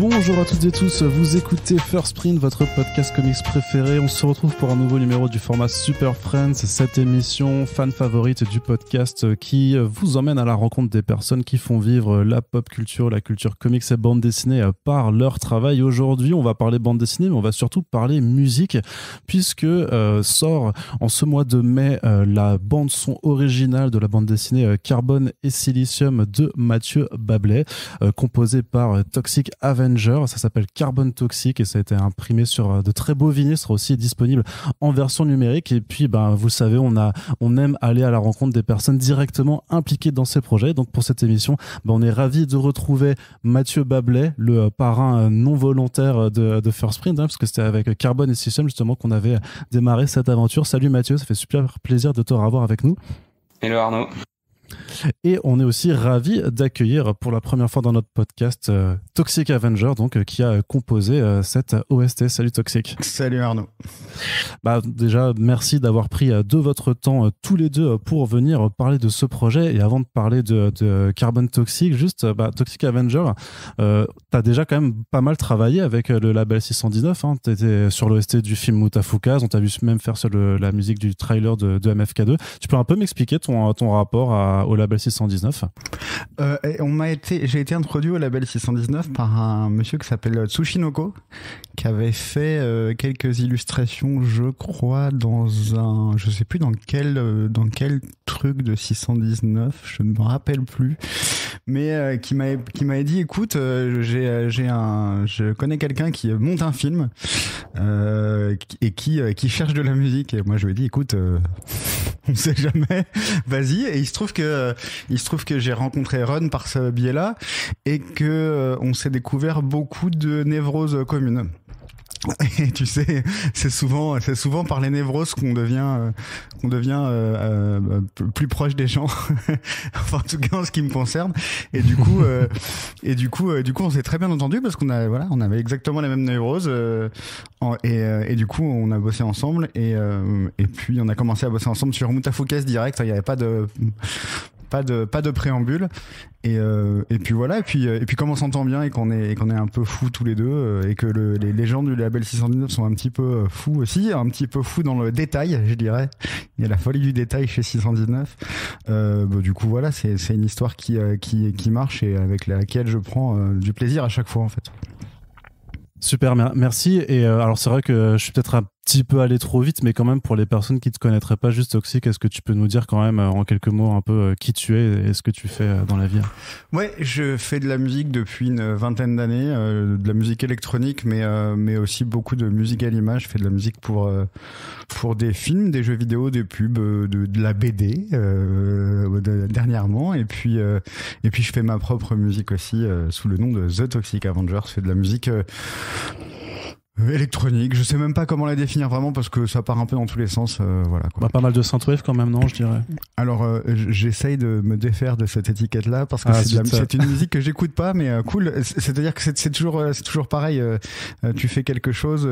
Bonjour à toutes et tous, vous écoutez First Print, votre podcast comics préféré. On se retrouve pour un nouveau numéro du format Super Friends, cette émission fan favorite du podcast qui vous emmène à la rencontre des personnes qui font vivre la pop culture, la culture comics et bande dessinée par leur travail. Aujourd'hui, on va parler bande dessinée, mais on va surtout parler musique, puisque sort en ce mois de mai la bande son originale de la bande dessinée Carbone et Silicium de Mathieu Bablet, composée par Toxic Avenger. Ça s'appelle Carbone Toxic et ça a été imprimé sur de très beaux vinyles. Sera aussi disponible en version numérique. Et puis, vous le savez, on aime aller à la rencontre des personnes directement impliquées dans ces projets. Donc, pour cette émission, on est ravis de retrouver Mathieu Bablet, le parrain non volontaire de First Print, parce que c'était avec Carbone et Silicium justement qu'on avait démarré cette aventure. Salut Mathieu, ça fait super plaisir de te revoir avec nous. Hello Arnaud. Et on est aussi ravis d'accueillir pour la première fois dans notre podcast Toxic Avenger, donc qui a composé cette OST. Salut Toxic. Salut Arnaud. Déjà, merci d'avoir pris de votre temps tous les deux pour venir parler de ce projet. Et avant de parler de Carbone Toxic, juste Toxic Avenger, t'as déjà quand même pas mal travaillé avec le label 619. Hein. T'étais sur l'OST du film Mutafukaz, on t'a vu même faire sur la musique du trailer de MFK2. Tu peux un peu m'expliquer ton rapport au label 619? J'ai été introduit au label 619 par un monsieur qui s'appelle Tsushinoko, qui avait fait quelques illustrations, je crois, je sais plus dans quel truc de 619, je ne me rappelle plus, mais qui m'avait dit, écoute, je connais quelqu'un qui monte un film et qui cherche de la musique. Et moi je lui ai dit, écoute, on sait jamais, vas-y. Et il se trouve que j'ai rencontré Ron par ce biais-là et que on s'est découvert beaucoup de névroses communes. Et tu sais, c'est souvent par les névroses qu'on devient plus proche des gens. Enfin, en tout cas en ce qui me concerne. Et du coup on s'est très bien entendu parce on avait exactement les mêmes névroses et du coup on a bossé ensemble et puis on a commencé à bosser ensemble sur Mutafukaz direct. Il n'y avait pas de préambule et puis voilà, et puis comme on s'entend bien et qu'on est un peu fous tous les deux et que les gens du label 619 sont un petit peu fous aussi, un petit peu fous dans le détail, je dirais. Il y a la folie du détail chez 619. Du coup voilà, c'est une histoire qui marche et avec laquelle je prends du plaisir à chaque fois en fait. Super, merci. Et alors c'est vrai que je suis peut-être un petit peu allé trop vite, mais quand même pour les personnes qui te connaîtraient pas juste Toxic, est-ce que tu peux nous dire quand même en quelques mots un peu qui tu es et ce que tu fais dans la vie? Ouais, je fais de la musique depuis une vingtaine d'années, de la musique électronique, mais aussi beaucoup de musique à l'image. Je fais de la musique pour des films, des jeux vidéo, des pubs, de la BD dernièrement, et puis je fais ma propre musique aussi sous le nom de The Toxic Avenger. Je fais de la musique électronique, je sais même pas comment la définir vraiment parce que ça part un peu dans tous les sens, voilà quoi. Pas mal de synthwave quand même, non, je dirais. Alors j'essaye de me défaire de cette étiquette là parce que c'est une musique que j'écoute pas, mais cool, c'est-à-dire que c'est toujours pareil, tu fais quelque chose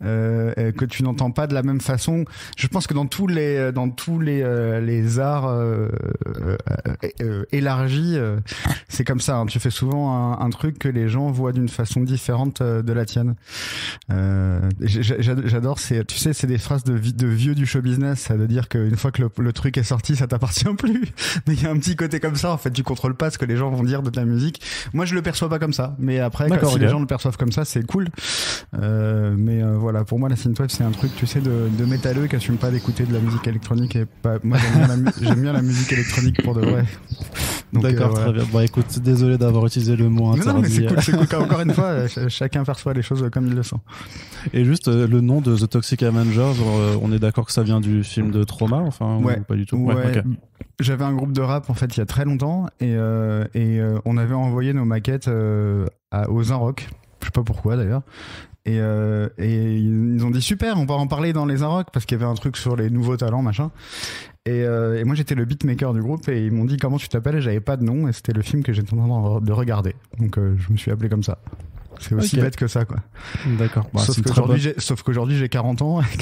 que tu n'entends pas de la même façon. Je pense que dans tous les arts élargis, c'est comme ça, hein. Tu fais souvent un truc que les gens voient d'une façon différente de la tienne. J'adore, c'est des phrases de vieux du show business, ça veut dire qu'une fois que le truc est sorti, ça t'appartient plus. Mais il y a un petit côté comme ça, en fait, tu contrôles pas ce que les gens vont dire de ta musique. Moi, je le perçois pas comme ça, mais après, si les gens le perçoivent comme ça, c'est cool. Mais voilà, pour moi, la synthwave, c'est un truc, tu sais, de métalleux qui assume pas d'écouter de la musique électronique. Et moi, j'aime bien la musique électronique pour de vrai. Donc, d'accord, très bien. Bon, écoute, désolé d'avoir utilisé le mot interdit. Non, mais c'est cool. Encore une fois, chacun perçoit les choses comme il le sent. Et juste le nom de The Toxic Avenger, on est d'accord que ça vient du film de Trauma, enfin, ouais, ou pas du tout? Ouais. Okay. J'avais un groupe de rap en fait il y a très longtemps et on avait envoyé nos maquettes aux Inrock. Je sais pas pourquoi d'ailleurs. Et ils ont dit super, on va en parler dans les Inrock parce qu'il y avait un truc sur les nouveaux talents machin. Et moi j'étais le beatmaker du groupe et ils m'ont dit comment tu t'appelles et j'avais pas de nom et c'était le film que j'étais en train de regarder. Donc je me suis appelé comme ça. C'est aussi bête que ça, quoi. D'accord. Bah, sauf qu'aujourd'hui j'ai 40 ans et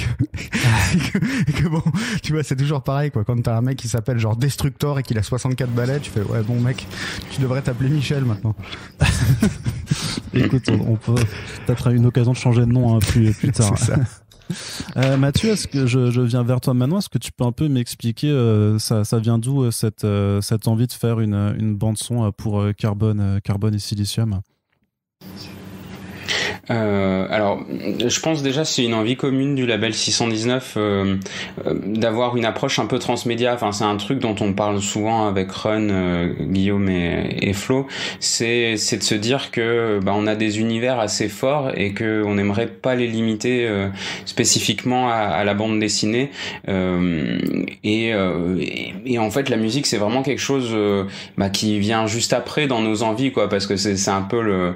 que bon, tu vois, c'est toujours pareil, quoi. Quand t'as un mec qui s'appelle genre Destructor et qu'il a 64 balais, tu fais ouais, bon mec, tu devrais t'appeler Michel maintenant. Écoute, on peut peut-être une occasion de changer de nom plus tard. C'est ça. Mathieu, est-ce que je viens vers toi maintenant? Est-ce que tu peux un peu m'expliquer ça vient d'où cette envie de faire une bande son pour Carbone et Silicium? Alors, je pense déjà c'est une envie commune du label 619 d'avoir une approche un peu transmédia. Enfin, c'est un truc dont on parle souvent avec Run, Guillaume et Flo. C'est de se dire que on a des univers assez forts et que on n'aimerait pas les limiter spécifiquement à la bande dessinée. Et en fait, la musique c'est vraiment quelque chose qui vient juste après dans nos envies, quoi, parce que c'est un peu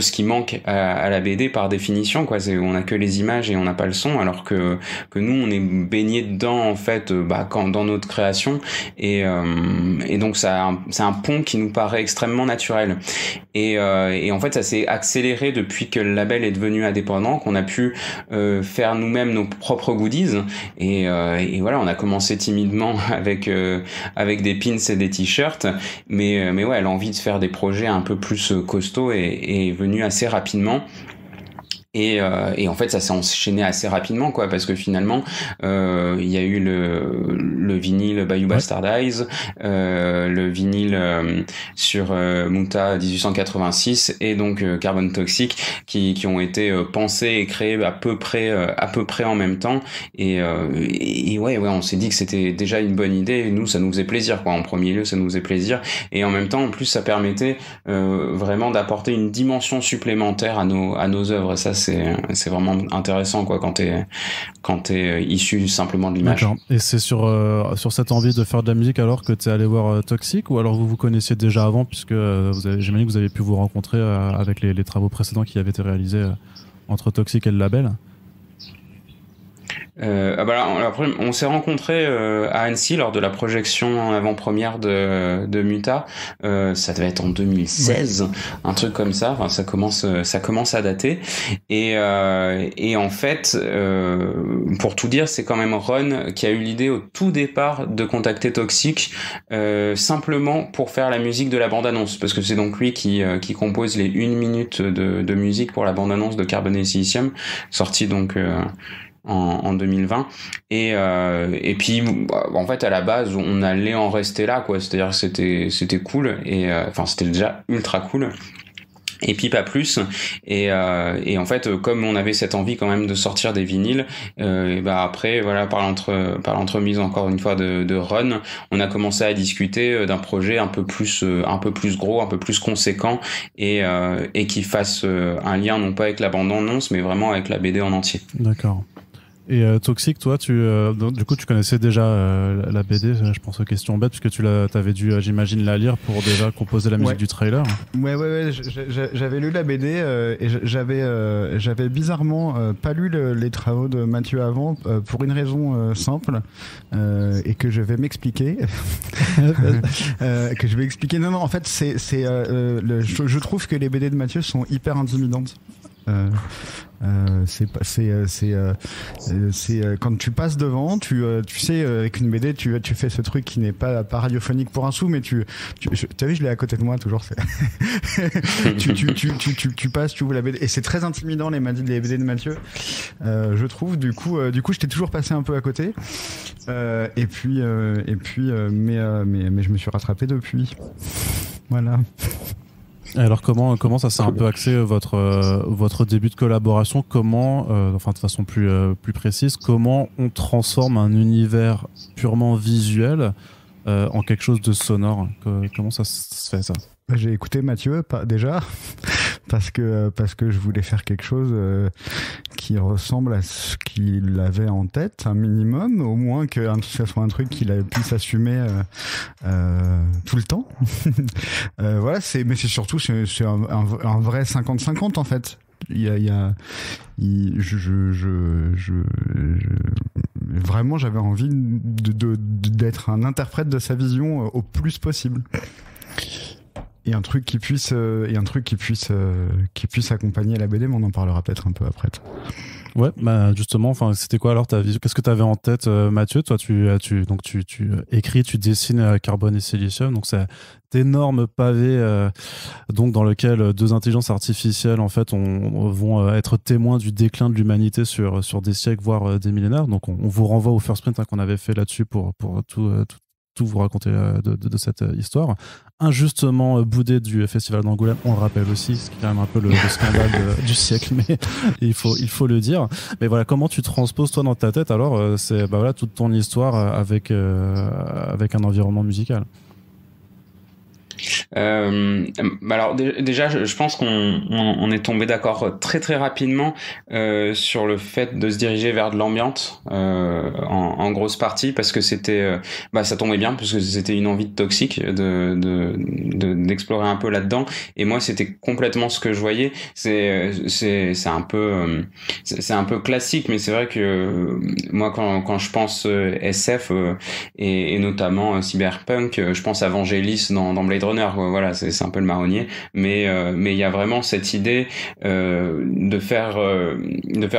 ce qui manque à la BD par définition, quoi. On a que les images et on n'a pas le son, alors que nous on est baigné dedans en fait dans notre création et donc c'est un pont qui nous paraît extrêmement naturel et en fait ça s'est accéléré depuis que le label est devenu indépendant, qu'on a pu faire nous-mêmes nos propres goodies et voilà, on a commencé timidement avec des pins et des t-shirts, mais ouais, l'envie de faire des projets un peu plus costauds est venue assez rapidement. Et en fait ça s'est enchaîné assez rapidement, quoi, parce que finalement il y a eu le vinyle Bayou Bastard Eyes, le vinyle sur Muta 1886 et donc Carbone Toxic qui ont été pensés et créés à peu près en même temps et ouais on s'est dit que c'était déjà une bonne idée et nous ça nous faisait plaisir, quoi. En premier lieu ça nous faisait plaisir et en même temps en plus ça permettait vraiment d'apporter une dimension supplémentaire à nos œuvres. Ça c'est vraiment intéressant, quoi, quand t'es issu simplement de l'image. D'accord. Et c'est sur cette envie de faire de la musique alors que t'es allé voir Toxic, ou alors vous connaissiez déjà avant, puisque j'imagine que vous avez pu vous rencontrer avec les travaux précédents qui avaient été réalisés entre Toxic et le label? Après, on s'est rencontrés à Annecy lors de la projection en avant-première de Muta. Ça devait être en 2016, un truc comme ça. Enfin, ça commence à dater. Et en fait, pour tout dire, c'est quand même Ron qui a eu l'idée au tout départ de contacter Toxic simplement pour faire la musique de la bande-annonce, parce que c'est donc lui qui compose les 1 minute de musique pour la bande-annonce de Carbone et Silicium, sortie donc en 2020 et puis en fait à la base on allait en rester là, quoi. C'est-à-dire c'était cool et enfin c'était déjà ultra cool et puis pas plus et en fait comme on avait cette envie quand même de sortir des vinyles après voilà par l'entremise encore une fois de Run, on a commencé à discuter d'un projet un peu plus gros, un peu plus conséquent et qui fasse un lien non pas avec la bande-annonce mais vraiment avec la BD en entier. D'accord. Et Toxic, toi, du coup, tu connaissais déjà la BD, je pense aux questions bêtes, puisque tu t'avais dû, j'imagine, la lire pour déjà composer la musique du trailer. Ouais, j'avais lu la BD et j'avais bizarrement pas lu les travaux de Mathieu avant pour une raison simple et que je vais m'expliquer. Non, en fait, je trouve que les BD de Mathieu sont hyper intimidantes. Quand tu passes devant, tu sais, avec une BD, tu fais ce truc qui n'est pas radiophonique pour un sou, mais tu as vu, je l'ai à côté de moi toujours. Tu passes, tu ouvres la BD et c'est très intimidant les BD de Mathieu. Je trouve. Du coup, je t'ai toujours passé un peu à côté. Mais je me suis rattrapé depuis. Voilà. Alors comment ça s'est un peu axé votre début de collaboration? Comment, enfin de façon plus précise, comment on transforme un univers purement visuel en quelque chose de sonore? Comment ça se fait, ça? J'ai écouté Mathieu déjà parce que je voulais faire quelque chose qui ressemble à ce qu'il avait en tête, un minimum, au moins que ça soit un truc qu'il puisse assumer tout le temps. Voilà, mais c'est surtout c'est un vrai 50-50 en fait. Vraiment, j'avais envie d'être un interprète de sa vision au plus possible. et un truc qui puisse accompagner la BD, mais on en parlera peut-être un peu après. Ouais, bah justement, enfin, c'était quoi alors ta vision? Qu'est-ce que tu avais en tête, Mathieu? Toi, tu écris, tu dessines Carbone et Silicium, donc c'est d'énormes pavés, donc dans lequel deux intelligences artificielles en fait vont être témoins du déclin de l'humanité sur des siècles voire des millénaires. Donc on vous renvoie au First Print qu'on avait fait là-dessus pour tout vous raconter de cette histoire. Injustement boudé du festival d'Angoulême, on le rappelle aussi, ce qui est quand même un peu le scandale du siècle, mais il faut le dire. Mais voilà, comment tu transposes toi dans ta tête alors c'est voilà toute ton histoire avec un environnement musical. Alors déjà, je pense qu'on est tombé d'accord très très rapidement sur le fait de se diriger vers de l'ambiance en grosse partie, parce que c'était ça tombait bien, parce que c'était une envie de Toxic d'explorer un peu là-dedans, et moi c'était complètement ce que je voyais. C'est un peu classique, mais c'est vrai que moi quand je pense SF et notamment cyberpunk, je pense à Vangelis dans Blade Runner. Voilà, c'est un peu le marronnier, mais il y a vraiment cette idée de faire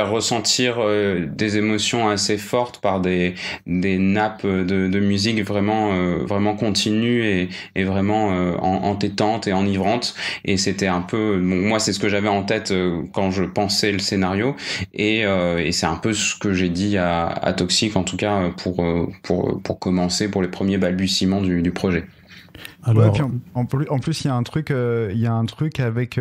ressentir des émotions assez fortes par des nappes de musique vraiment continues et vraiment entêtantes et enivrantes. Et c'était un peu, moi c'est ce que j'avais en tête quand je pensais le scénario, et c'est un peu ce que j'ai dit à Toxic, en tout cas pour commencer, pour les premiers balbutiements du projet. Alors... Ouais, puis en plus il y a un truc avec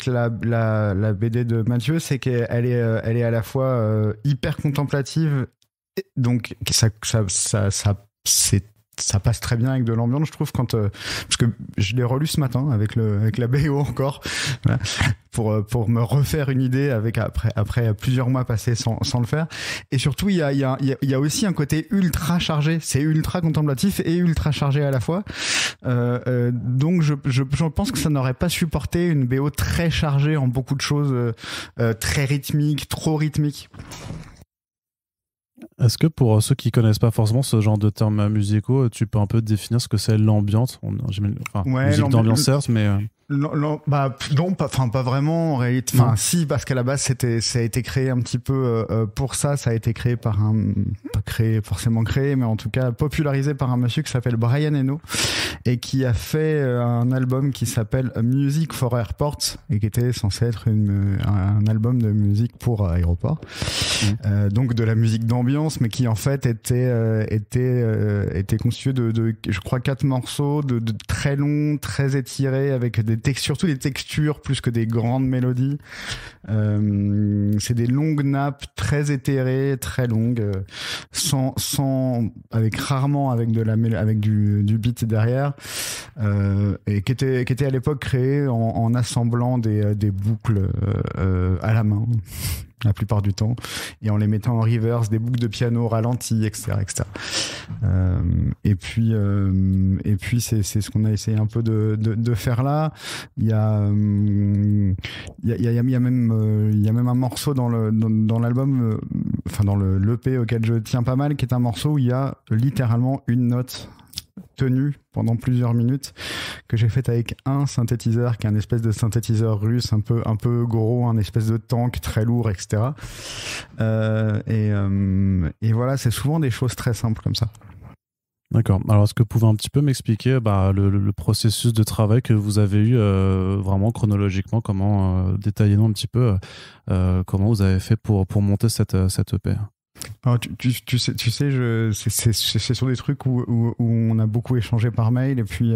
la BD de Mathieu, c'est qu'elle est à la fois hyper contemplative, donc ça passe très bien avec de l'ambiance, je trouve, parce que je l'ai relu ce matin avec la BO encore, voilà, pour me refaire une idée après plusieurs mois passés sans le faire. Et surtout il y a aussi un côté ultra chargé, c'est ultra contemplatif et ultra chargé à la fois. Donc je pense que ça n'aurait pas supporté une BO très chargée en beaucoup de choses, très rythmiques, trop rythmiques. Est-ce que pour ceux qui connaissent pas forcément ce genre de termes musicaux, tu peux un peu définir ce que c'est l'ambiance? Musique d'ambiance certes, mais... Non, pas vraiment en réalité. Enfin, si, parce qu'à la base ça a été créé un petit peu pour ça. Ça a été créé par forcément créé, mais en tout cas popularisé par un monsieur qui s'appelle Brian Eno et qui a fait un album qui s'appelle Music for Airports et qui était censé être un album de musique pour aéroport. Donc de la musique d'ambiance, mais qui en fait était constitué de je crois 4 morceaux de très longs, très étirés, avec surtout des textures plus que des grandes mélodies. C'est des longues nappes très éthérées, très longues, rarement avec du beat derrière, et qui était à l'époque créé en assemblant des boucles à la main la plupart du temps, et en les mettant en reverse, des boucles de piano ralenties, etc. Et puis c'est ce qu'on a essayé un peu de faire là. Il y a même un morceau dans l'album, dans le l'EP auquel je tiens pas mal, qui est un morceau où il y a littéralement une note tenue pendant plusieurs minutes, que j'ai faite avec un synthétiseur qui est un espèce de synthétiseur russe un peu gros, un espèce de tank très lourd, etc. Et voilà, c'est souvent des choses très simples comme ça. D'accord. Alors, est-ce que vous pouvez un petit peu m'expliquer le processus de travail que vous avez eu vraiment chronologiquement, détaillez-nous un petit peu comment vous avez fait pour monter cette EP? Alors, tu sais, c'est sur des trucs où on a beaucoup échangé par mail, et puis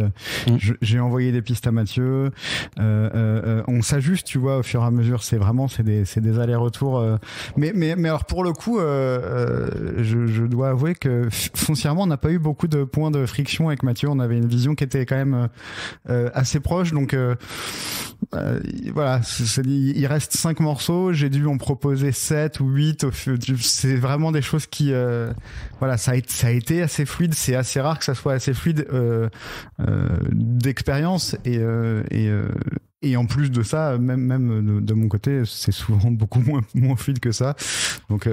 j'ai envoyé des pistes à Mathieu. On s'ajuste, tu vois, au fur et à mesure. C'est des allers-retours. Mais alors pour le coup, je dois avouer que foncièrement, on n'a pas eu beaucoup de points de friction avec Mathieu. On avait une vision qui était quand même assez proche. Donc voilà, il reste 5 morceaux. J'ai dû en proposer 7 ou 8. C'est vraiment des choses qui voilà, ça a été assez fluide. C'est assez rare que ça soit assez fluide d'expérience, et Et en plus de ça, même de mon côté, c'est souvent beaucoup moins fluide que ça. Donc,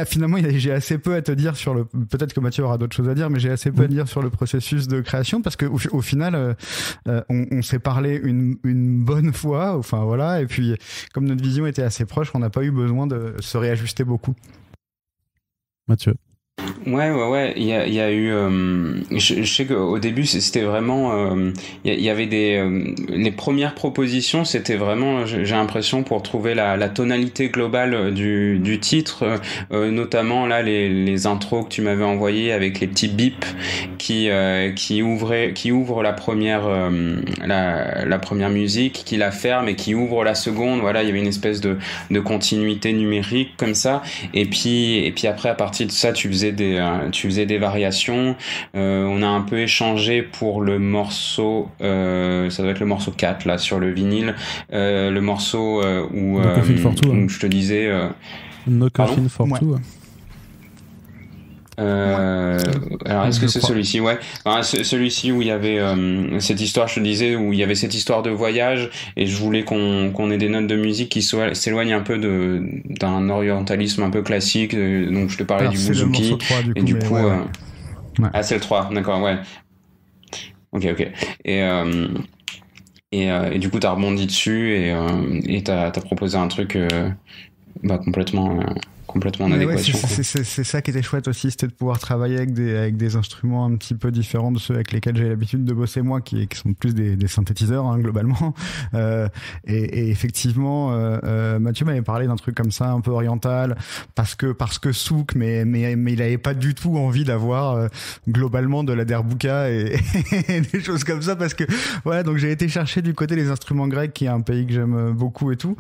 finalement, j'ai assez peu à te dire sur le. Peut-être que Mathieu aura d'autres choses à dire, mais j'ai assez peu à dire sur le processus de création parce que au final, on s'est parlé une bonne fois. Enfin voilà, et puis comme notre vision était assez proche, on n'a pas eu besoin de se réajuster beaucoup. Mathieu. Ouais. Il y a eu. Je sais qu'au début, c'était vraiment. Il y avait les premières propositions, c'était vraiment, j'ai l'impression, pour trouver la tonalité globale du titre, notamment là les intros que tu m'avais envoyées avec les petits bips qui ouvrent la première la première musique, qui la ferme et qui ouvre la seconde. Voilà, il y avait une espèce de continuité numérique comme ça. Et puis après, à partir de ça, tu faisais des variations. On a un peu échangé pour le morceau, ça doit être le morceau 4 là sur le vinyle, le morceau où je te disais No Coffin for Two. Alors est-ce que c'est celui-ci? Ouais, enfin, celui-ci où il y avait cette histoire, je te disais, où il y avait cette histoire de voyage, et je voulais qu'on ait des notes de musique qui s'éloignent un peu d'un orientalisme un peu classique. Donc je te parlais du bouzouki, et du coup ah, c'est le 3, d'accord, ouais. Ok. Et du coup t'as rebondi dessus et t'as proposé un truc complètement en adéquation. Ouais, c'est ça qui était chouette aussi, c'était de pouvoir travailler avec des instruments un petit peu différents de ceux avec lesquels j'ai l'habitude de bosser moi, qui sont plus des synthétiseurs hein, globalement. Et effectivement, Mathieu m'avait parlé d'un truc comme ça, un peu oriental, parce que souk, mais il avait pas du tout envie d'avoir globalement de la derbouka et des choses comme ça, parce que voilà, donc j'ai été chercher du côté des instruments grecs, qui est un pays que j'aime beaucoup et tout.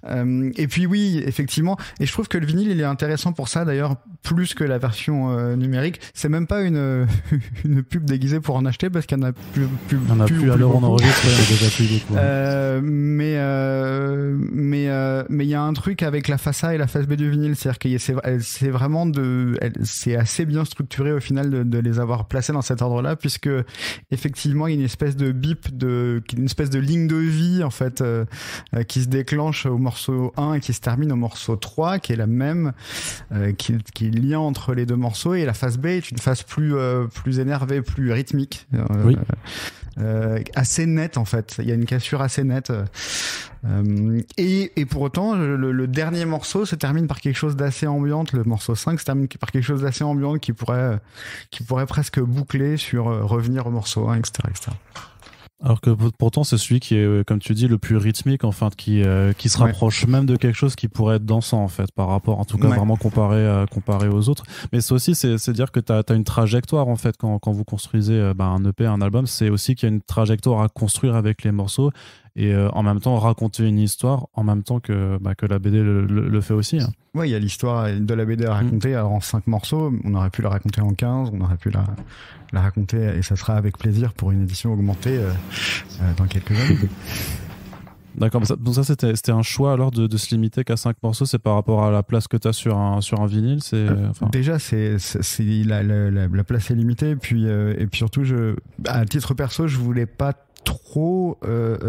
Et puis oui, effectivement, et je trouve que le vinyle il est intéressant pour ça d'ailleurs, plus que la version numérique. C'est même pas une pub déguisée pour en acheter, parce qu'il y en a plus à l'heure où on enregistre, il y en a déjà plus beaucoup. Mais il y a un truc avec la face A et la face B du vinyle, c'est-à-dire que c'est vraiment c'est assez bien structuré au final de les avoir placés dans cet ordre-là, puisque effectivement il y a une espèce de bip, une espèce de ligne de vie en fait qui se déclenche au morceau 1 et qui se termine au morceau 3, qui est la même, qui est lien entre les deux morceaux, et la phase B est une phase plus énervée, plus rythmique, assez nette en fait. Il y a une cassure assez nette, et pour autant le dernier morceau se termine par quelque chose d'assez ambiante. Le morceau 5 se termine par quelque chose d'assez ambiante qui pourrait presque boucler sur revenir au morceau 1, etc. Alors que pourtant c'est celui qui est, comme tu dis, le plus rythmique, enfin qui se rapproche même de quelque chose qui pourrait être dansant en fait, par rapport, en tout cas vraiment comparé aux autres. Mais c'est aussi c'est dire que t'as une trajectoire en fait quand vous construisez un EP, un album, c'est aussi qu'il y a une trajectoire à construire avec les morceaux, et en même temps raconter une histoire en même temps que la BD le fait aussi. Hein. Ouais, il y a l'histoire de la BD à raconter alors en 5 morceaux, on aurait pu la raconter en 15, on aurait pu la raconter, et ça sera avec plaisir pour une édition augmentée dans quelques années. D'accord, donc ça c'était un choix alors de se limiter qu'à 5 morceaux, c'est par rapport à la place que tu as sur un vinyle, Déjà la place est limitée, et puis surtout à titre perso, je voulais pas trop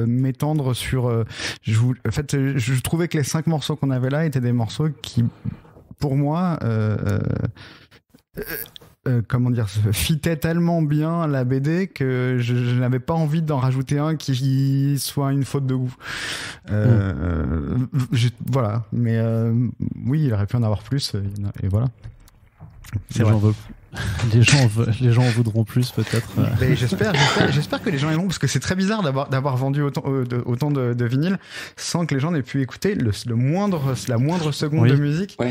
m'étendre sur je trouvais que les 5 morceaux qu'on avait là étaient des morceaux qui pour moi fitait tellement bien la BD que je n'avais pas envie d'en rajouter un qui soit une faute de goût. Voilà, mais oui, il aurait pu en avoir plus, et voilà. Les gens en voudront plus peut-être. Mais j'espère que les gens aimeront, parce que c'est très bizarre d'avoir vendu autant de vinyles sans que les gens n'aient pu écouter la moindre seconde de musique. Ouais.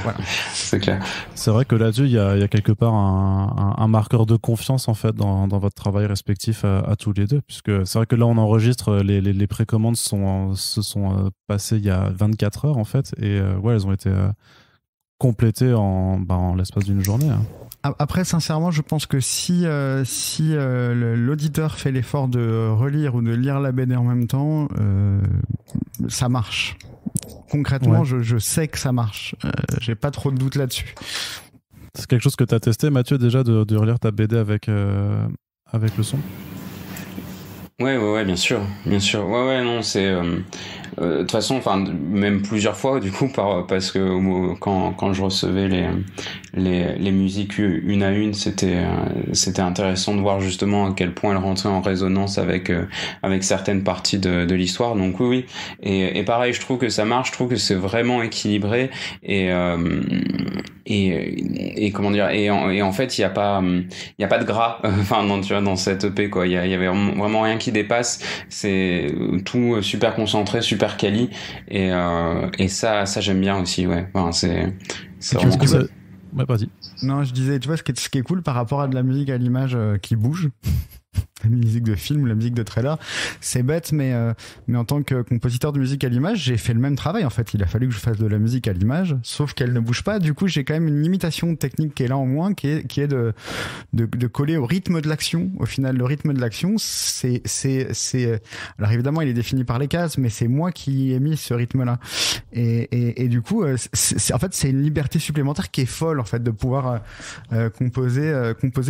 Voilà. C'est clair. C'est vrai que là-dessus, il y a quelque part un marqueur de confiance en fait dans votre travail respectif à tous les deux, puisque c'est vrai que là on enregistre, les précommandes se sont passées il y a 24 heures en fait, et elles ont été complété en l'espace d'une journée. Hein. Après, sincèrement, je pense que si l'auditeur fait l'effort de relire ou de lire la BD en même temps, ça marche. Concrètement, je sais que ça marche. J'ai pas trop de doute là-dessus. C'est quelque chose que tu as testé, Mathieu, déjà, de relire ta BD avec le son ? Ouais, bien sûr, bien sûr. Ouais, non, c'est de toute façon, enfin, même plusieurs fois, du coup, parce que quand je recevais les musiques une à une, c'était intéressant de voir justement à quel point elles rentraient en résonance avec certaines parties de l'histoire. Donc oui. Et pareil, je trouve que ça marche, je trouve que c'est vraiment équilibré et et comment dire, et en fait, il y a pas de gras, enfin, tu vois, dans cette EP, quoi. Il y avait vraiment rien qui dépasse. C'est tout super concentré, super quali, et ça j'aime bien aussi, ouais. Enfin, c'est Tu vois vraiment ce que cool. Ouais, vas-y. Non, je disais, tu vois, ce qui est cool par rapport à de la musique à l'image qui bouge, la musique de film, la musique de trailer, c'est bête, mais en tant que compositeur de musique à l'image, j'ai fait le même travail en fait. Il a fallu que je fasse de la musique à l'image, sauf qu'elle ne bouge pas. Du coup, j'ai quand même une limitation technique qui est là en moins, qui est de coller au rythme de l'action. Au final, le rythme de l'action, alors évidemment, il est défini par les cases, mais c'est moi qui ai mis ce rythme-là. Et du coup, en fait, c'est une liberté supplémentaire qui est folle en fait de pouvoir composer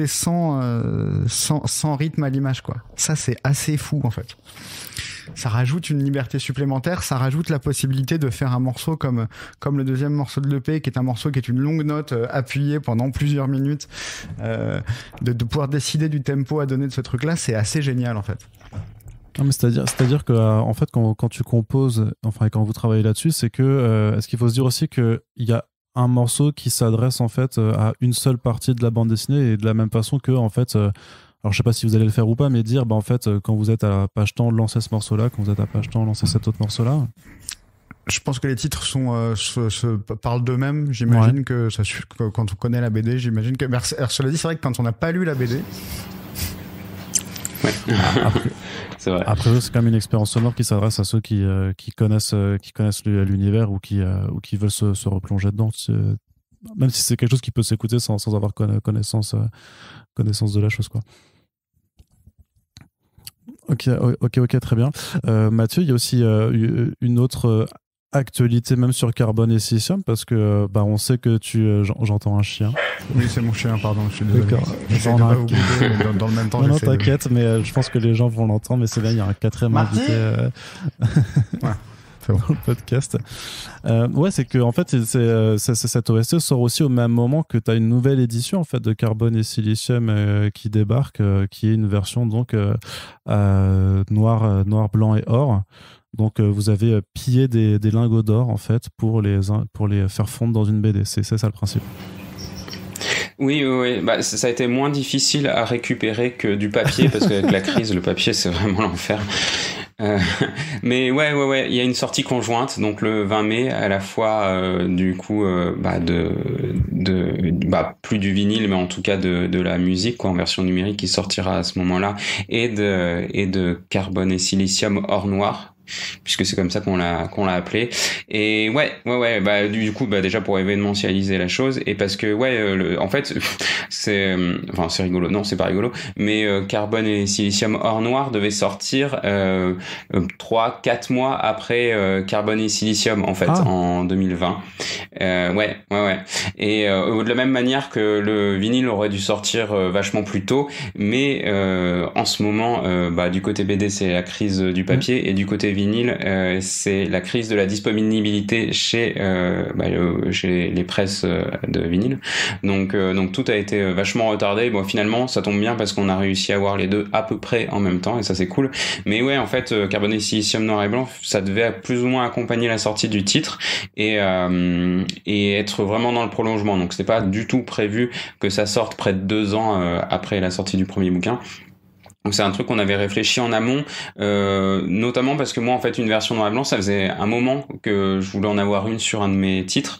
sans rythme à l'image, quoi. Ça, c'est assez fou en fait. Ça rajoute une liberté supplémentaire, ça rajoute la possibilité de faire un morceau comme le deuxième morceau de l'EP, qui est un morceau qui est une longue note appuyée pendant plusieurs minutes, de pouvoir décider du tempo à donner de ce truc-là, c'est assez génial en fait. Non, mais c'est-à-dire que en fait quand tu composes, enfin quand vous travaillez là-dessus, c'est que est-ce qu'il faut se dire aussi que il y a un morceau qui s'adresse en fait à une seule partie de la bande dessinée, et de la même façon que en fait alors je sais pas si vous allez le faire ou pas, mais dire en fait quand vous êtes à la page temps, lancez ce morceau-là, quand vous êtes à page temps, lancez cet autre morceau-là. Je pense que les titres se parlent d'eux-mêmes. J'imagine que quand on connaît la BD, j'imagine que. Alors, cela dit, c'est vrai que quand on n'a pas lu la BD. Ouais. C'est vrai. Après, c'est quand même une expérience sonore qui s'adresse à ceux qui connaissent l'univers, ou qui veulent se replonger dedans. Même si c'est quelque chose qui peut s'écouter sans avoir connaissance de la chose, quoi. Ok, très bien. Mathieu, il y a aussi une autre actualité, même sur Carbone et Silicium, parce que on sait que j'entends un chien. Oui, c'est mon chien, pardon, je suis désolé. D'accord. J'essaie de pas vous bouger, dans le même temps. Non, t'inquiète, mais je pense que les gens vont l'entendre, mais c'est bien, il y a un quatrième invité ouais, c'est bon. dans le podcast. Ouais, c'est que en fait, cette OST sort aussi au même moment que tu as une nouvelle édition en fait de Carbone et Silicium qui débarque, qui est une version donc noir, blanc et or. Donc vous avez pillé des lingots d'or en fait pour les faire fondre dans une BD. C'est ça le principe. Oui. Ça a été moins difficile à récupérer que du papier, parce qu'avec la crise, le papier, c'est vraiment l'enfer. Mais ouais, il y a une sortie conjointe, donc le 20 mai, à la fois du coup plus du vinyle, mais en tout cas de la musique, quoi, en version numérique, qui sortira à ce moment-là, et de Carbone et Silicium hors noir, puisque c'est comme ça qu'on l'a appelé. Et ouais, du coup déjà pour événementialiser la chose, et parce que en fait c'est rigolo, non, c'est pas rigolo, mais Carbone et Silicium hors noir devait sortir 3-4 mois après Carbone et Silicium en fait, en 2020. Ouais. Et de la même manière que le vinyle aurait dû sortir vachement plus tôt, mais en ce moment du côté BD c'est la crise du papier, et du côté vinyle c'est la crise de la disponibilité chez les presses de vinyle. Donc tout a été vachement retardé. Bon, finalement ça tombe bien parce qu'on a réussi à avoir les deux à peu près en même temps, et ça c'est cool. Mais ouais, en fait Carbone et Silicium noir et blanc, ça devait plus ou moins accompagner la sortie du titre, et être vraiment dans le prolongement. Donc c'est pas du tout prévu que ça sorte près de 2 ans après la sortie du premier bouquin. Donc c'est un truc qu'on avait réfléchi en amont, notamment parce que moi en fait une version noir et blanc, ça faisait un moment que je voulais en avoir une sur un de mes titres,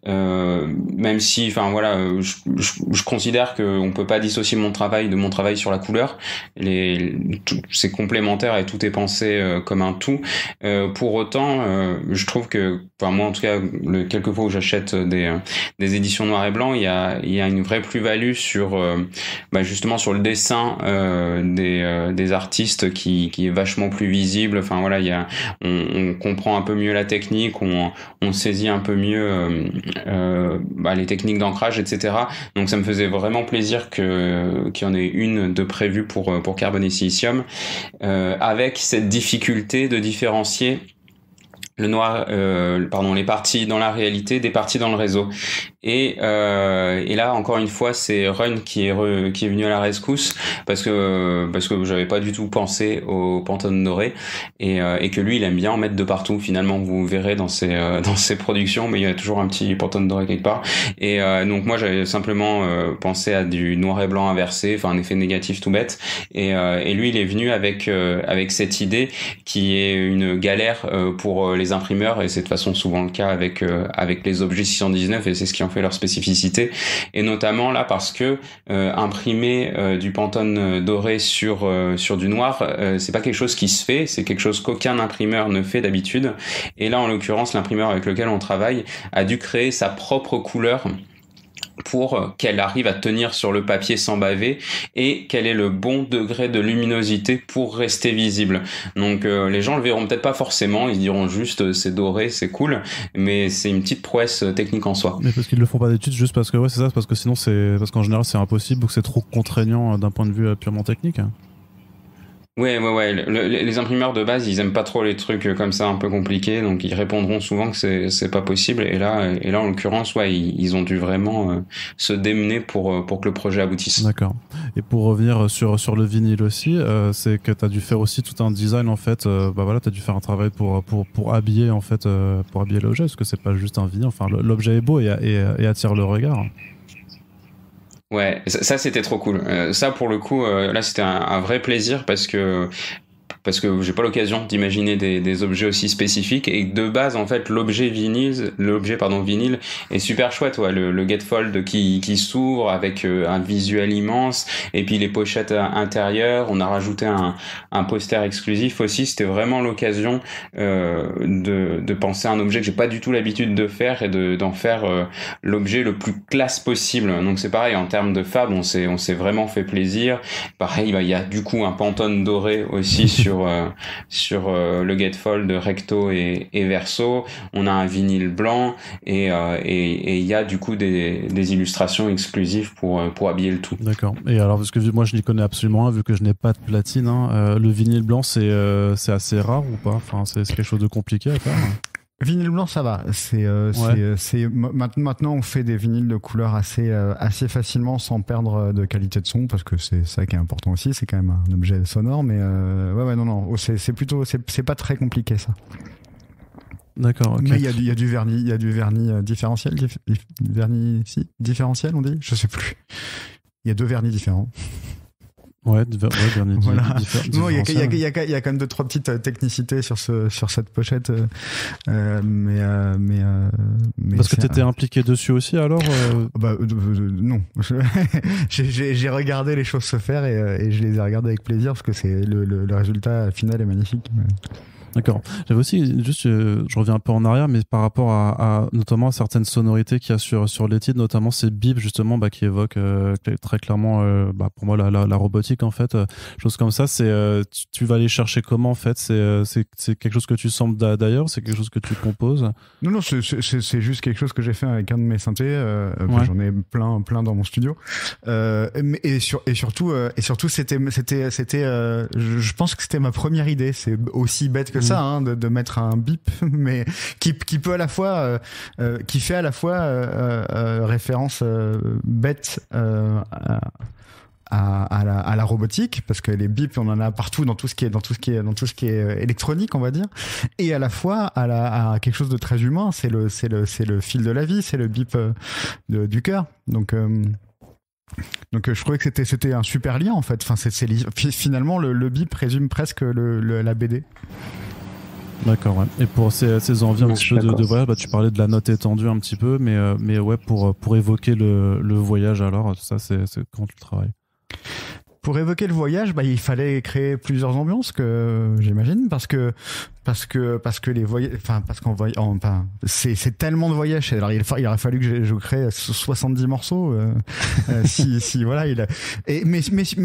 même si je considère qu'on peut pas dissocier mon travail de mon travail sur la couleur. C'est complémentaire et tout est pensé comme un tout. Pour autant, je trouve que, moi en tout cas, quelques fois où j'achète des éditions noir et blanc, il y a une vraie plus-value sur justement sur le dessin des artistes qui est vachement plus visible. Enfin voilà, on comprend un peu mieux la technique, on saisit un peu mieux les techniques d'ancrage, etc. Donc ça me faisait vraiment plaisir qu'il y en ait une de prévue pour Carbone et Silicium, avec cette difficulté de différencier le noir, les parties dans la réalité des parties dans le réseau. Et là encore une fois, c'est Run qui est venu à la rescousse parce que j'avais pas du tout pensé au Pantone doré et que lui il aime bien en mettre de partout. Finalement, vous verrez dans ses productions, mais il y a toujours un petit Pantone doré quelque part. Et donc moi j'avais simplement pensé à du noir et blanc inversé, enfin un effet négatif tout bête. Et lui il est venu avec cette idée qui est une galère pour les imprimeurs, et c'est de toute façon souvent le cas avec les objets 619, et c'est ce qui en fait leur spécificité, et notamment là parce que imprimer du Pantone doré sur du noir, c'est pas quelque chose qui se fait, c'est quelque chose qu'aucun imprimeur ne fait d'habitude, et là en l'occurrence l'imprimeur avec lequel on travaille a dû créer sa propre couleur pour qu'elle arrive à tenir sur le papier sans baver, et quel est le bon degré de luminosité pour rester visible. Donc les gens le verront peut-être pas forcément, ils diront juste c'est doré, c'est cool, mais c'est une petite prouesse technique en soi. Mais parce qu'ils le font pas d'études, juste parce que c'est ça, parce que sinon parce qu'en général c'est impossible ou que c'est trop contraignant d'un point de vue purement technique. Ouais. Les imprimeurs de base, ils aiment pas trop les trucs comme ça un peu compliqués, donc ils répondront souvent que c'est pas possible. Et là, en l'occurrence, ils ont dû vraiment se démener pour que le projet aboutisse. D'accord. Et pour revenir sur le vinyle aussi, c'est que t'as dû faire aussi tout un design en fait. T'as dû faire un travail pour habiller en fait, pour habiller l'objet, parce que c'est pas juste un vinyle. Enfin, l'objet est beau et attire le regard. Ouais, ça c'était trop cool. Ça pour le coup, là c'était un vrai plaisir parce que j'ai pas l'occasion d'imaginer des objets aussi spécifiques, et de base en fait l'objet vinyle est super chouette, ouais, le Gatefold qui s'ouvre avec un visuel immense, et puis les pochettes intérieures, on a rajouté un poster exclusif aussi. C'était vraiment l'occasion de penser à un objet que j'ai pas du tout l'habitude de faire, et d'en faire l'objet le plus classe possible. Donc c'est pareil en termes de fab, on s'est vraiment fait plaisir. Pareil, il y a du coup un Pantone doré aussi sur le Gatefold recto et verso. On a un vinyle blanc, et il y a du coup des illustrations exclusives pour habiller le tout. D'accord. Et alors, parce que moi je n'y connais absolument rien, vu que je n'ai pas de platine, le vinyle blanc c'est assez rare ou pas? Enfin, c'est quelque chose de compliqué à faire? Vinyle blanc, ça va. Maintenant, on fait des vinyles de couleur assez facilement sans perdre de qualité de son, parce que c'est ça qui est important aussi. C'est quand même un objet sonore, mais non. C'est pas très compliqué ça. D'accord. Okay. Mais il y a du vernis différentiel, différentiel, on dit. Je sais plus. Il y a 2 vernis différents. Ouais, vernis voilà. Non, il y a quand même 2-3 petites technicités sur cette pochette, mais parce que t'étais impliqué dessus aussi alors. Non, j'ai regardé les choses se faire, et je les ai regardées avec plaisir, parce que c'est le résultat final est magnifique. D'accord. J'avais aussi, juste, je reviens un peu en arrière, mais par rapport à notamment à certaines sonorités qu'il y a sur les titres, notamment ces bips justement qui évoquent très clairement pour moi la robotique en fait, choses comme ça. C'est tu vas aller chercher comment en fait? C'est quelque chose que tu samples d'ailleurs? C'est quelque chose que tu composes? Non, c'est juste quelque chose que j'ai fait avec un de mes synthés. J'en ai plein dans mon studio. Et surtout c'était je pense que c'était ma première idée. C'est aussi bête que ça, de mettre un bip, mais qui peut à la fois qui fait à la fois référence bête à la robotique, parce que les bips on en a partout dans tout ce qui est électronique, on va dire, et à la fois à quelque chose de très humain. C'est le fil de la vie, c'est le bip du cœur. Donc je trouvais que c'était un super lien en fait. Enfin, finalement le bip résume presque la BD. D'accord, ouais. Et pour ces envies un petit peu de voyage, tu parlais de la note étendue un petit peu, mais ouais, pour évoquer le voyage, alors ça c'est quand tu travailles? pour évoquer le voyage, il fallait créer plusieurs ambiances, que j'imagine, parce que les voyages, c'est tellement de voyages. Alors il aurait fallu que je crée 70 morceaux, si voilà, mais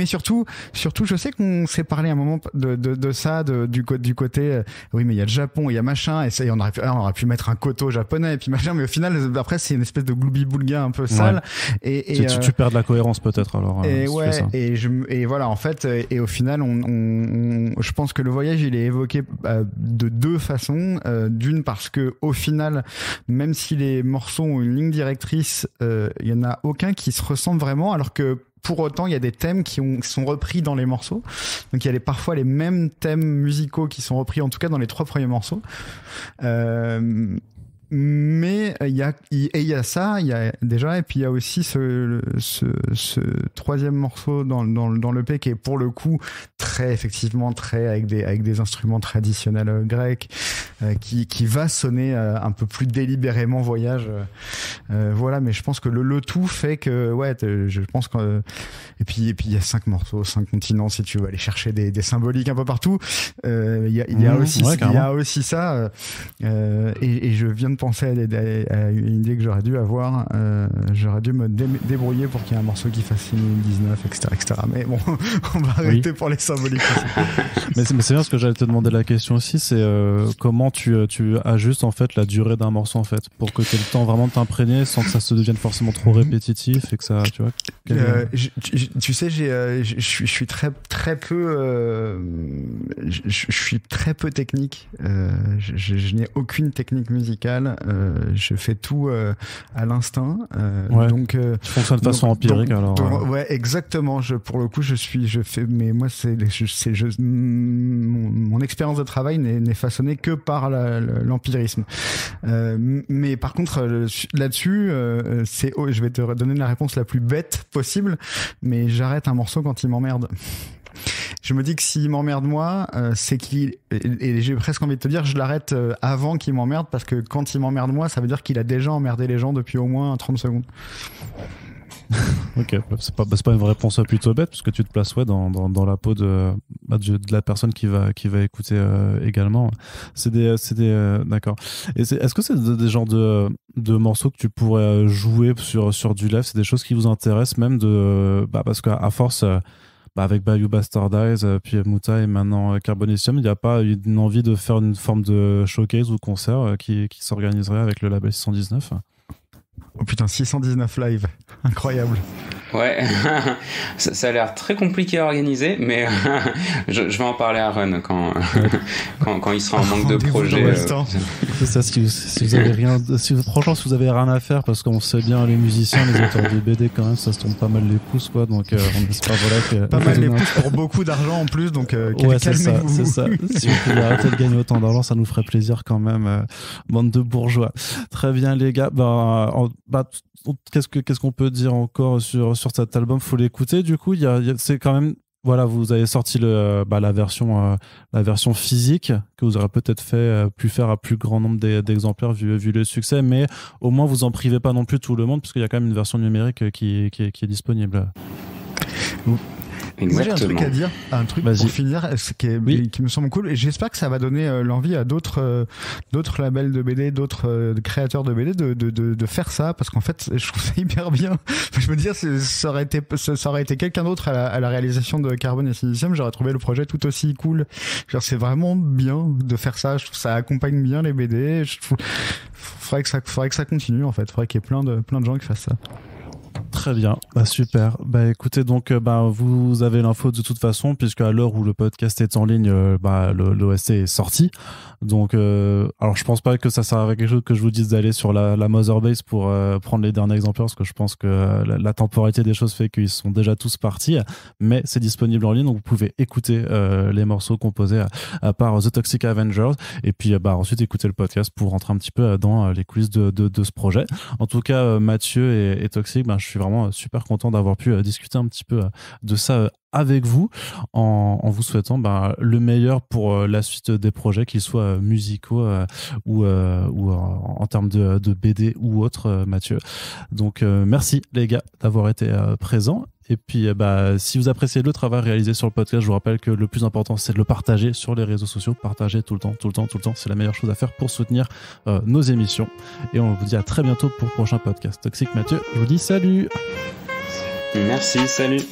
surtout, je sais qu'on s'est parlé à un moment de ça, du côté, oui, mais il y a le Japon, il y a machin, et ça, on aurait pu mettre un koto japonais, et puis machin, mais au final, après, c'est une espèce de gloubi-boulga un peu sale, et tu perds de la cohérence peut-être, alors. Et si ouais, tu fais ça. et voilà, en fait, et au final, je pense que le voyage, il est évoqué de deux façons. D'une, parce que au final, même si les morceaux ont une ligne directrice, il y en a aucun qui se ressemble vraiment, alors que pour autant, il y a des thèmes qui sont repris dans les morceaux. Donc, il y a parfois les mêmes thèmes musicaux qui sont repris, en tout cas dans les 3 premiers morceaux. Mais il y a ça, il y a déjà, et puis il y a aussi ce 3e morceau dans l'EP qui est pour le coup effectivement très avec des instruments traditionnels grecs, qui va sonner un peu plus délibérément voyage, voilà. Mais je pense que le tout fait que je pense que et puis il y a 5 morceaux, 5 continents, si tu veux aller chercher des symboliques un peu partout. Il y a aussi ça, et je viens de penser à une idée que j'aurais dû avoir. J'aurais dû me débrouiller pour qu'il y ait un morceau qui fasse 2019, etc. Mais bon, on va arrêter pour les symboliques. mais c'est bien, ce que j'allais te demander la question aussi, c'est comment tu ajustes en fait la durée d'un morceau, en fait, pour que tu aies le temps vraiment de t'imprégner sans que ça se devienne forcément trop répétitif et que ça, tu vois. Tu sais, je suis très peu, je suis très peu technique. Je n'ai aucune technique musicale. Je fais tout à l'instinct. Donc, tu fonctionnes de façon empirique, alors. Ouais, exactement. Pour le coup, mais moi, mon expérience de travail n'est façonnée que par l'empirisme. Mais par contre, là-dessus, je vais te donner la réponse la plus bête possible, mais j'arrête un morceau quand il m'emmerde. Je me dis que s'il m'emmerde moi, c'est et j'ai presque envie de te dire, je l'arrête avant qu'il m'emmerde, parce que quand il m'emmerde moi, ça veut dire qu'il a déjà emmerdé les gens depuis au moins 30 secondes. Ok, c'est pas une vraie réponse plutôt bête, parce que tu te places dans la peau de la personne qui va écouter également. C'est d'accord. Et est-ce que c'est des genres de morceaux que tu pourrais jouer sur du live? C'est des choses qui vous intéressent, même parce qu'à force, avec Bayou Bastardize, puis Muta et maintenant Carbonicium, il n'y a pas une envie de faire une forme de showcase ou concert qui s'organiserait avec le label 619? Oh putain, 619 live, incroyable. Ouais, ça a l'air très compliqué à organiser, mais je vais en parler à Run quand il sera en manque de projet. C'est ça, si vous avez franchement, si vous avez rien à faire, parce qu'on sait bien, les musiciens, les auteurs de BD, quand même, ça se tombe pas mal les pouces, quoi. Donc, on espère, voilà, pas mal les pouces pour beaucoup d'argent en plus, donc ouais, c'est ça. Si vous pouvez arrêter de gagner autant d'argent, ça nous ferait plaisir quand même, bande de bourgeois. Très bien, les gars. Qu'est-ce qu'on peut dire encore sur cet album? Faut l'écouter, du coup. C'est quand même, voilà, vous avez sorti la version physique que vous aurez peut-être pu faire à plus grand nombre d'exemplaires vu le succès, mais au moins vous en privez pas non plus tout le monde, puisqu'il y a quand même une version numérique qui est disponible. Moi, j'ai un truc à dire, Vas-y. Pour finir, qui me semble cool, et j'espère que ça va donner l'envie à d'autres labels de BD, d'autres créateurs de BD de faire ça, parce qu'en fait, je trouve ça hyper bien. Je me dis, ça aurait été quelqu'un d'autre à la réalisation de Carbone et Silicium, j'aurais trouvé le projet tout aussi cool. Genre, c'est vraiment bien de faire ça. Je trouve que ça accompagne bien les BD. Faudrait que ça continue, en fait. Faudrait qu'il y ait plein de gens qui fassent ça. Très bien, super. Écoutez, donc vous avez l'info de toute façon, puisque à l'heure où le podcast est en ligne, l'OST est sorti. Donc, alors je pense pas que ça serve à quelque chose que je vous dise d'aller sur la Motherbase pour prendre les derniers exemplaires, parce que je pense que la temporalité des choses fait qu'ils sont déjà tous partis, mais c'est disponible en ligne, donc vous pouvez écouter les morceaux composés à part The Toxic Avengers, et puis ensuite écouter le podcast pour rentrer un petit peu dans les coulisses de ce projet. En tout cas, Mathieu et Toxic, je suis vraiment super content d'avoir pu discuter un petit peu de ça avec vous en vous souhaitant le meilleur pour la suite des projets, qu'ils soient musicaux ou en termes de BD ou autre, Mathieu. Donc merci les gars d'avoir été présents. Et puis, si vous appréciez le travail réalisé sur le podcast, je vous rappelle que le plus important, c'est de le partager sur les réseaux sociaux. Partager tout le temps. C'est la meilleure chose à faire pour soutenir nos émissions. Et on vous dit à très bientôt pour le prochain podcast. Toxic Mathieu, je vous dis salut. Merci, salut.